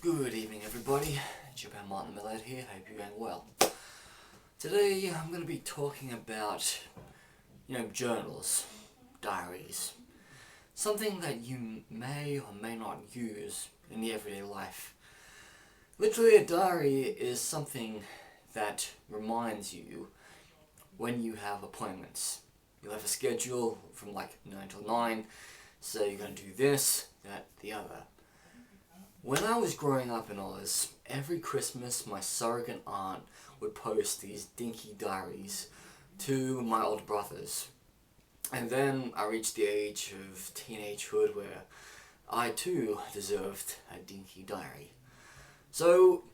Good evening, everybody. It's your pal Martin Metalhead here. Hope you're going well. Today I'm going to be talking about, journals, diaries. Something that you may or may not use in the everyday life. Literally, a diary is something that reminds you when you have appointments. You'll have a schedule from like 9 till 9, so you're going to do this, that, the other. When I was growing up in Oz, every Christmas my surrogate aunt would post these dinky diaries to my older brothers. And then I reached the age of teenagehood where I too deserved a dinky diary. So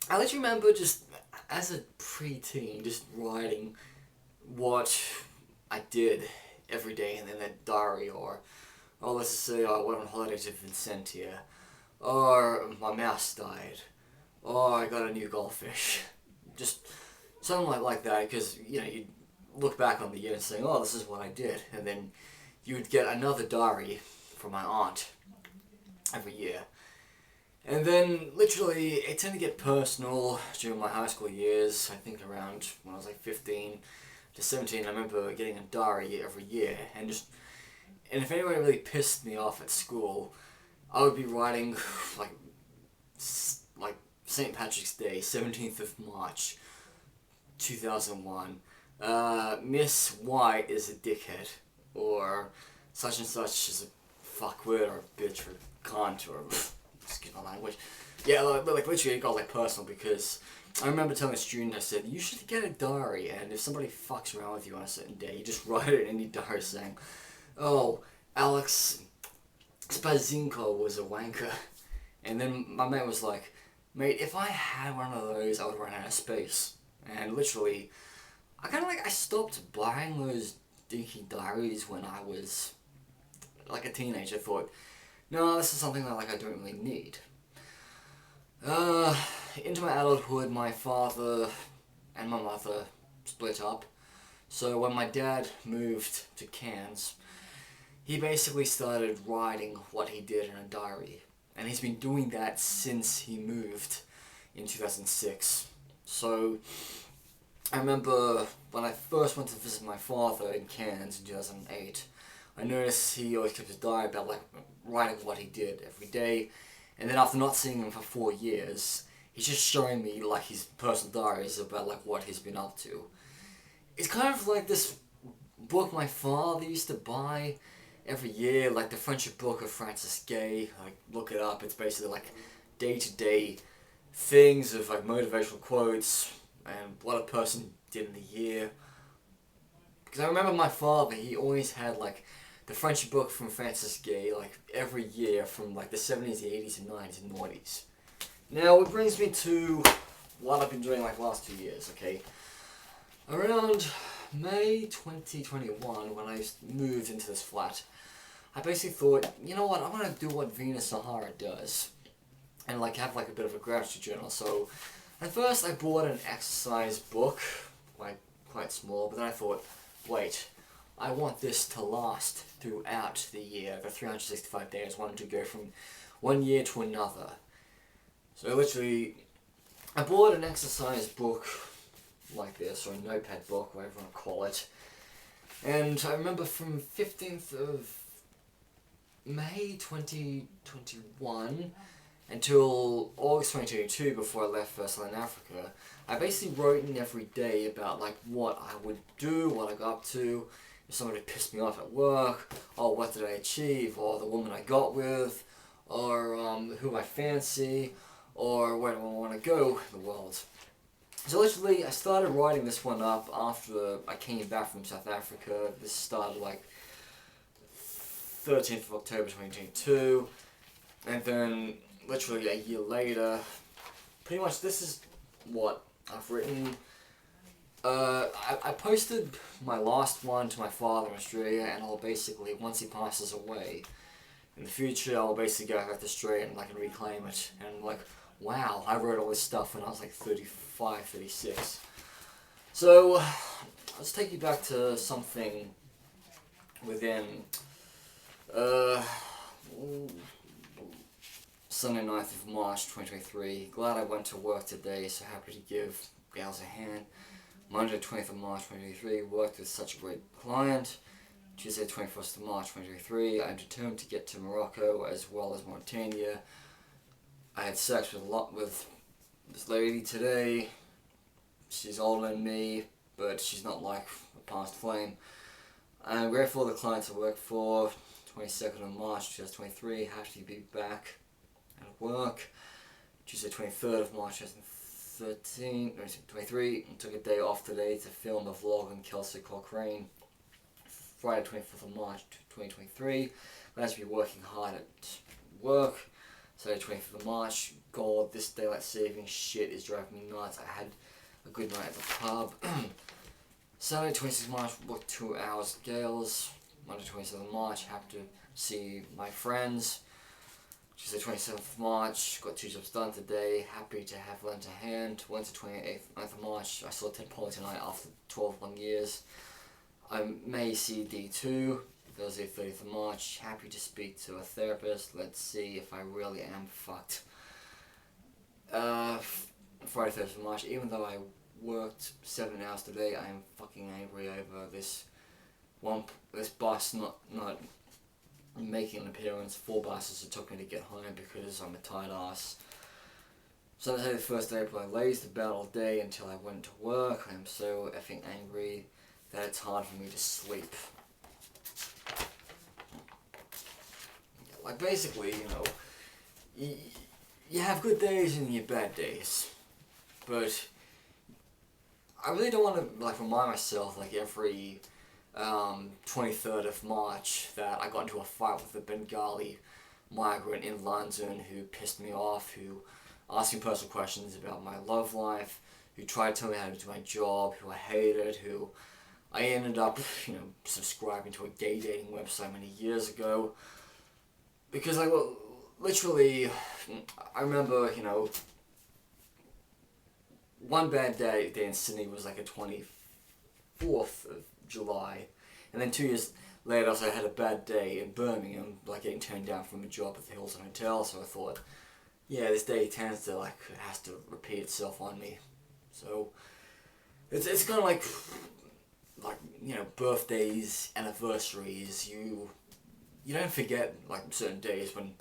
I literally remember just as a pre-teen just writing what I did every day in that diary, or let's say I went on holiday to Vincentia, or my mouse died, or I got a new goldfish. Just something like that, because you'd look back on the year and say, oh, this is what I did, and then you'd get another diary from my aunt every year. And then literally it tended to get personal during my high school years. I think around when I was like 15 to 17, I remember getting a diary every year, and if anyone really pissed me off at school, I would be writing like St. Patrick's Day, 17th of March, 2001. Miss White is a dickhead, or such and such is a fuckwit, or a bitch, or a cunt, or excuse my language. Yeah, like literally it got like personal, because I remember telling a student, I said, you should get a diary, and if somebody fucks around with you on a certain day, you just write it in your diary saying, oh, Alex Spazinko was a wanker. And then my mate was like, mate, if I had one of those, I would run out of space. And literally, I stopped buying those dinky diaries when I was like a teenager. I thought, no, this is something that I don't really need. Into my adulthood, my father and my mother split up. So when my dad moved to Cairns, he basically started writing what he did in a diary. And he's been doing that since he moved in 2006. So I remember when I first went to visit my father in Cairns in 2008, I noticed he always kept his diary about writing what he did every day. And then after not seeing him for 4 years, he's just showing me his personal diaries about what he's been up to. It's kind of like this book my father used to buy every year, the Friendship Book of Francis Gay. Look it up. It's basically day-to-day things of motivational quotes and what a person did in the year. Because I remember my father, he always had the Friendship Book from Francis Gay every year from the 70s, the 80s, and 90s, and noughties. Now it brings me to what I've been doing the last 2 years, okay? Around May 2021, when I moved into this flat, I basically thought, you know what, I'm going to do what Venus Sahara does, and have a bit of a gratitude journal. So at first I bought an exercise book, quite small, but then I thought, wait, I want this to last throughout the year, the 365 days. I wanted to go from one year to another. So literally, I bought an exercise book like this, or a notepad book, whatever you want to call it. And I remember from 15th of May 2021 until August 2022, before I left for Southern Africa, I basically wrote in every day about what I would do, what I got up to, if somebody pissed me off at work, or what did I achieve, or the woman I got with, or who I fancy, or where do I want to go in the world. So literally, I started writing this one up after I came back from South Africa. This started 13th of October 2022, and then literally a year later, pretty much this is what I've written. I posted my last one to my father in Australia, and I'll basically, once he passes away, in the future, I'll basically go back to Australia and reclaim it, and wow, I wrote all this stuff when I was 35, 36. So, let's take you back to something within Sunday 9th of March 2023. Glad I went to work today, so happy to give gals a hand. Monday 20th of March 2023. Worked with such a great client. Tuesday 21st of March 2023. I'm determined to get to Morocco as well as Mauritania. I had sex with this lady today. She's older than me, but she's not like a past flame. I'm grateful for the clients I work for. 22nd of March 2023. Happy to be back at work. Tuesday 23rd of March 2023. Took a day off today to film a vlog on Kelsey Cochrane. Friday 25th of March 2023. Glad to be working hard at work. Saturday 25th of March. God, this daylight saving shit is driving me nuts. I had a good night at the pub. Saturday 26th of March, worked 2 hours at Gales. Monday 27th of March, happy to see my friends. Tuesday 27th of March, got 2 jobs done today. Happy to have lent a hand. Wednesday 28th of March, I saw Ted Polly tonight after 12 long years. I may see D2. Thursday 30th of March, happy to speak to a therapist. Let's see if I really am fucked. Friday 30th of March, even though I worked 7 hours today, I am fucking angry over this bus not making an appearance. 4 buses it took me to get home because I'm a tight ass. Sunday the 1st of April, I lazed about all day until I went to work. I am so effing angry that it's hard for me to sleep. Like basically, you know, you have good days and you have bad days, but I really don't want to like remind myself like every 23rd of March that I got into a fight with a Bengali migrant in London who pissed me off, who asked me personal questions about my love life, who tried to tell me how to do my job, who I hated, who I ended up, you know, subscribing to a gay dating website many years ago. Because literally, I remember, you know, one bad day in Sydney was like a 24th of July, and then 2 years later I also had a bad day in Birmingham, like getting turned down from a job at the Hilton Hotel, so I thought, yeah, this day tends to, like, it has to repeat itself on me. So, it's kind of like, you know, birthdays, anniversaries, you don't forget, like, certain days when,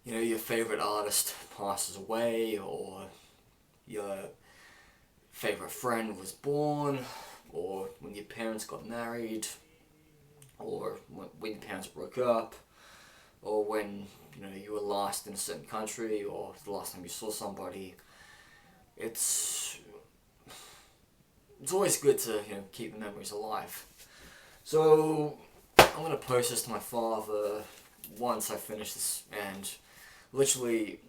you know, your favorite artist passes away, or your favorite friend was born, or when your parents got married, or when your parents broke up, or when, you know, you were last in a certain country, or the last time you saw somebody. It's always good to, you know, keep the memories alive. So I'm gonna post this to my father once I finish this, and literally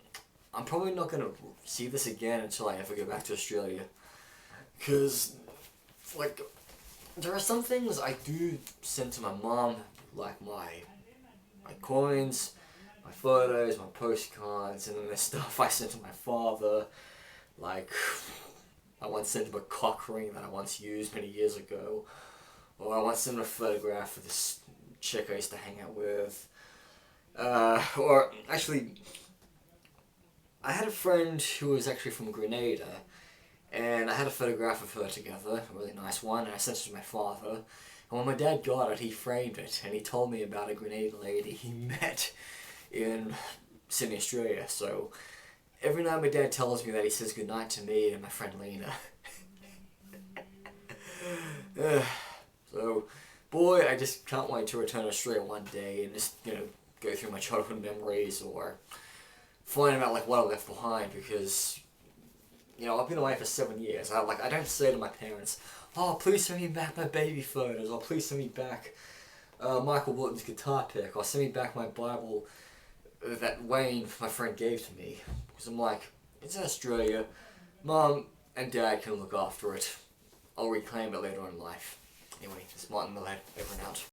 I'm probably not gonna see this again until I ever go back to Australia, because like there are some things I do send to my mom, like my coins, my photos, my postcards, and then there's stuff I sent to my father, like I once sent him a cock ring that I once used many years ago, or I once sent him a photograph of this chick I used to hang out with, or actually I had a friend who was actually from Grenada, and I had a photograph of her together, a really nice one, and I sent it to my father. And when my dad got it, he framed it, and he told me about a Grenadian lady he met in Sydney, Australia. So every night my dad tells me that, he says goodnight to me and my friend Lena. So, boy, I just can't wait to return to Australia one day and just, you know, go through my childhood memories, or find out like what I left behind, because, you know, I've been away for 7 years. I don't say to my parents, oh, please send me back my baby photos, or please send me back Michael Bolton's guitar pick, or send me back my Bible that Wayne, my friend, gave to me. Because I'm like, it's in Australia, Mom and Dad can look after it. I'll reclaim it later on in life. Anyway, this is Martin Metalhead, over and out.